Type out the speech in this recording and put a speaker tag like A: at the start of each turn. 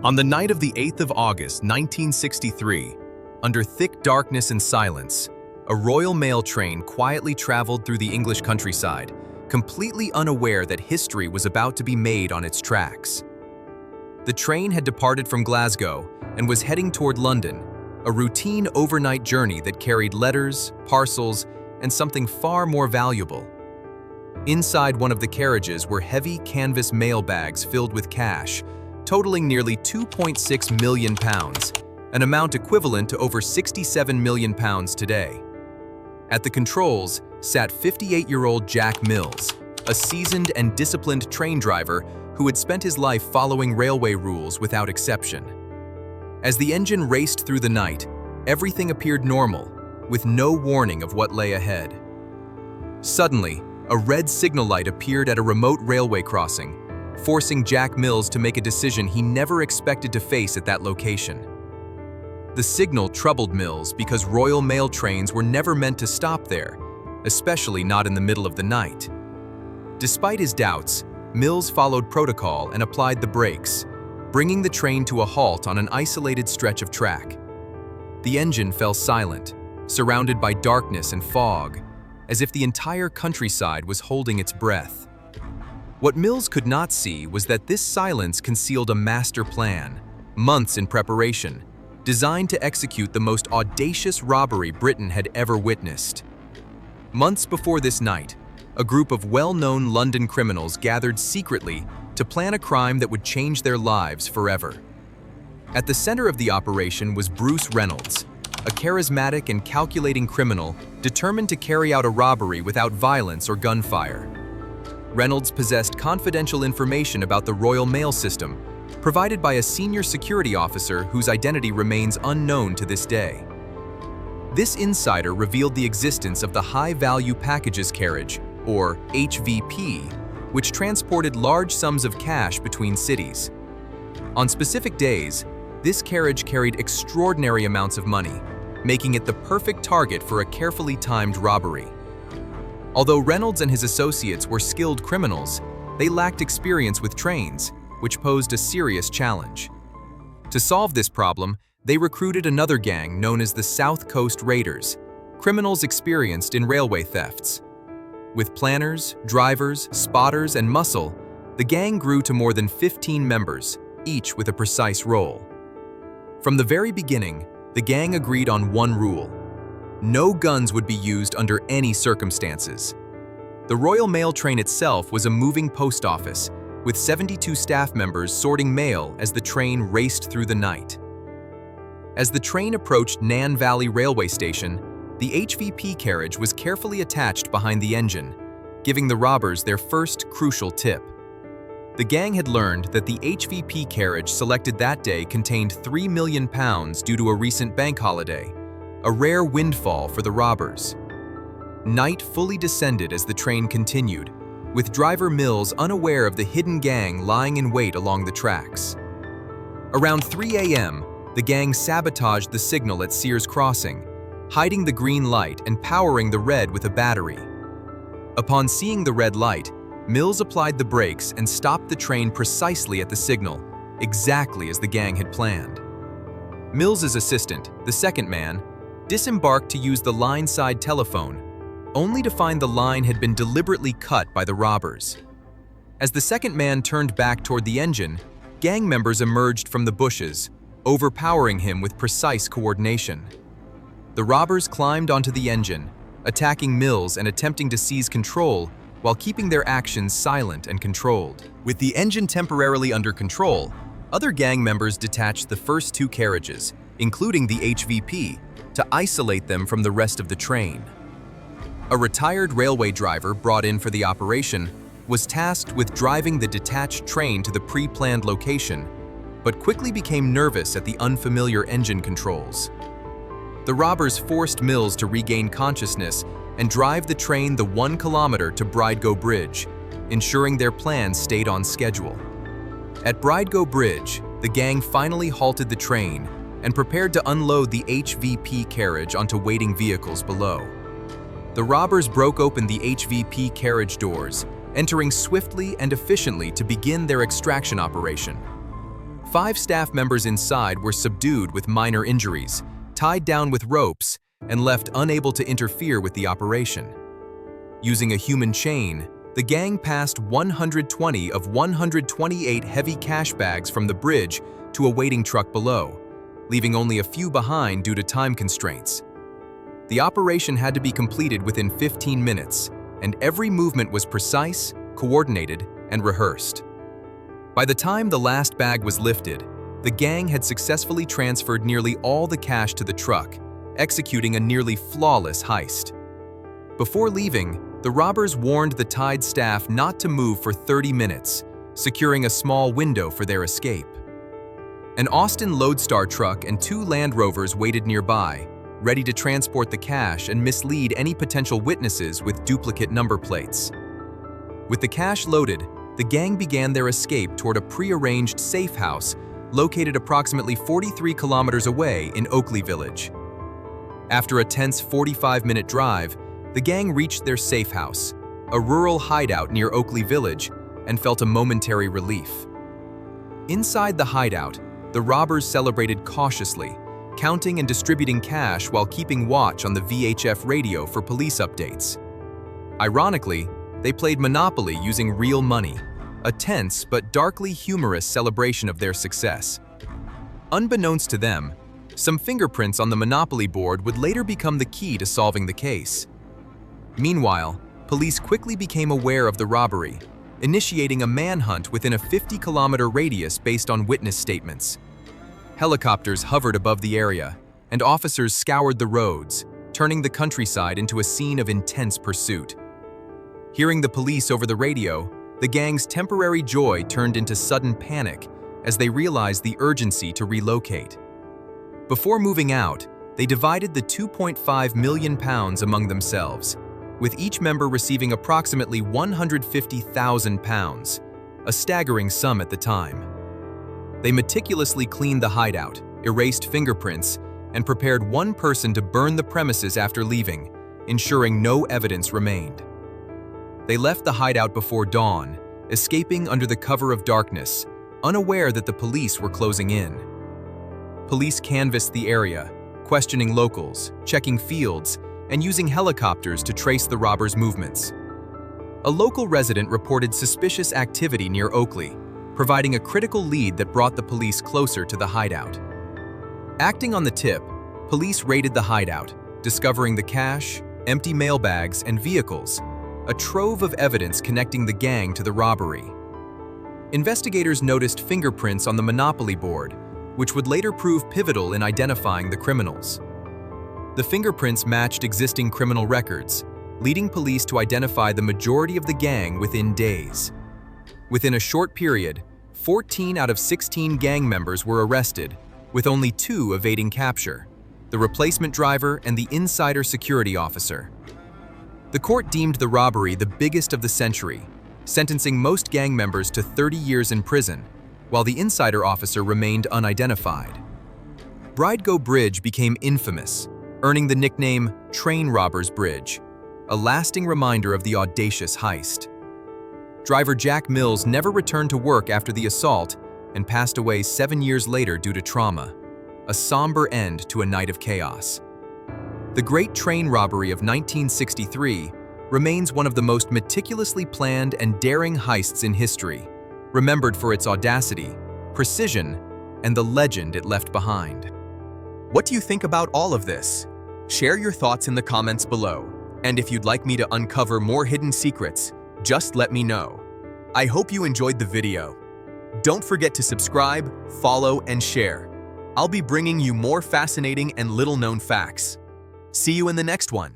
A: On the night of the 8th of August, 1963, under thick darkness and silence, a Royal Mail train quietly traveled through the English countryside, completely unaware that history was about to be made on its tracks. The train had departed from Glasgow and was heading toward London, a routine overnight journey that carried letters, parcels, and something far more valuable. Inside one of the carriages were heavy canvas mail bags filled with cash, totaling nearly £2.6 million, an amount equivalent to over £67 million today. At the controls sat 58-year-old Jack Mills, a seasoned and disciplined train driver who had spent his life following railway rules without exception. As the engine raced through the night, everything appeared normal, with no warning of what lay ahead. Suddenly, a red signal light appeared at a remote railway crossing, forcing Jack Mills to make a decision he never expected to face at that location. The signal troubled Mills because Royal Mail trains were never meant to stop there, especially not in the middle of the night. Despite his doubts, Mills followed protocol and applied the brakes, bringing the train to a halt on an isolated stretch of track. The engine fell silent, surrounded by darkness and fog, as if the entire countryside was holding its breath. What Mills could not see was that this silence concealed a master plan, months in preparation, designed to execute the most audacious robbery Britain had ever witnessed. Months before this night, a group of well-known London criminals gathered secretly to plan a crime that would change their lives forever. At the center of the operation was Bruce Reynolds, a charismatic and calculating criminal determined to carry out a robbery without violence or gunfire. Reynolds possessed confidential information about the Royal Mail system, provided by a senior security officer whose identity remains unknown to this day. This insider revealed the existence of the High-Value Packages Carriage, or HVP, which transported large sums of cash between cities. On specific days, this carriage carried extraordinary amounts of money, making it the perfect target for a carefully timed robbery. Although Reynolds and his associates were skilled criminals, they lacked experience with trains, which posed a serious challenge. To solve this problem, they recruited another gang known as the South Coast Raiders, criminals experienced in railway thefts. With planners, drivers, spotters, and muscle, the gang grew to more than 15 members, each with a precise role. From the very beginning, the gang agreed on one rule: no guns would be used under any circumstances. The Royal Mail train itself was a moving post office, with 72 staff members sorting mail as the train raced through the night. As the train approached Nan Valley Railway Station, the HVP carriage was carefully attached behind the engine, giving the robbers their first crucial tip. The gang had learned that the HVP carriage selected that day contained £3 million due to a recent bank holiday, a rare windfall for the robbers. Night fully descended as the train continued, with driver Mills unaware of the hidden gang lying in wait along the tracks. Around 3 a.m., the gang sabotaged the signal at Sears Crossing, hiding the green light and powering the red with a battery. Upon seeing the red light, Mills applied the brakes and stopped the train precisely at the signal, exactly as the gang had planned. Mills's assistant, the second man, disembarked to use the line-side telephone, only to find the line had been deliberately cut by the robbers. As the second man turned back toward the engine, gang members emerged from the bushes, overpowering him with precise coordination. The robbers climbed onto the engine, attacking Mills and attempting to seize control while keeping their actions silent and controlled. With the engine temporarily under control, other gang members detached the first two carriages, including the HVP, to isolate them from the rest of the train. A retired railway driver brought in for the operation was tasked with driving the detached train to the pre-planned location, but quickly became nervous at the unfamiliar engine controls. The robbers forced Mills to regain consciousness and drive the train the 1 kilometer to Bridego Bridge, ensuring their plans stayed on schedule. At Bridego Bridge, the gang finally halted the train and prepared to unload the HVP carriage onto waiting vehicles below. The robbers broke open the HVP carriage doors, entering swiftly and efficiently to begin their extraction operation. 5 staff members inside were subdued with minor injuries, tied down with ropes, and left unable to interfere with the operation. Using a human chain, the gang passed 120 of 128 heavy cash bags from the bridge to a waiting truck below, leaving only a few behind due to time constraints. The operation had to be completed within 15 minutes, and every movement was precise, coordinated, and rehearsed. By the time the last bag was lifted, the gang had successfully transferred nearly all the cash to the truck, executing a nearly flawless heist. Before leaving, the robbers warned the tied staff not to move for 30 minutes, securing a small window for their escape. An Austin Lodestar truck and 2 Land Rovers waited nearby, ready to transport the cash and mislead any potential witnesses with duplicate number plates. With the cash loaded, the gang began their escape toward a pre-arranged safe house located approximately 43 kilometers away in Oakley Village. After a tense 45-minute drive, the gang reached their safe house, a rural hideout near Oakley Village, and felt a momentary relief. Inside the hideout, the robbers celebrated cautiously, counting and distributing cash while keeping watch on the VHF radio for police updates. Ironically, they played Monopoly using real money, a tense but darkly humorous celebration of their success. Unbeknownst to them, some fingerprints on the Monopoly board would later become the key to solving the case. Meanwhile, police quickly became aware of the robbery, initiating a manhunt within a 50-kilometer radius based on witness statements. Helicopters hovered above the area, and officers scoured the roads, turning the countryside into a scene of intense pursuit. Hearing the police over the radio, the gang's temporary joy turned into sudden panic as they realized the urgency to relocate. Before moving out, they divided the £2.5 million among themselves, with each member receiving approximately £150,000, a staggering sum at the time. They meticulously cleaned the hideout, erased fingerprints, and prepared one person to burn the premises after leaving, ensuring no evidence remained. They left the hideout before dawn, escaping under the cover of darkness, unaware that the police were closing in. Police canvassed the area, questioning locals, checking fields, and using helicopters to trace the robbers' movements. A local resident reported suspicious activity near Oakley, providing a critical lead that brought the police closer to the hideout. Acting on the tip, police raided the hideout, discovering the cash, empty mailbags, and vehicles, a trove of evidence connecting the gang to the robbery. Investigators noticed fingerprints on the Monopoly board, which would later prove pivotal in identifying the criminals. The fingerprints matched existing criminal records, leading police to identify the majority of the gang within days. Within a short period, 14 out of 16 gang members were arrested, with only 2 evading capture: the replacement driver and the insider security officer. The court deemed the robbery the biggest of the century, sentencing most gang members to 30 years in prison, while the insider officer remained unidentified. Bridego Bridge became infamous, earning the nickname Train Robbers Bridge, a lasting reminder of the audacious heist. Driver Jack Mills never returned to work after the assault and passed away 7 years later due to trauma, a somber end to a night of chaos. The Great Train Robbery of 1963 remains one of the most meticulously planned and daring heists in history, remembered for its audacity, precision, and the legend it left behind. What do you think about all of this? Share your thoughts in the comments below, and if you'd like me to uncover more hidden secrets, just let me know. I hope you enjoyed the video. Don't forget to subscribe, follow, and share. I'll be bringing you more fascinating and little-known facts. See you in the next one.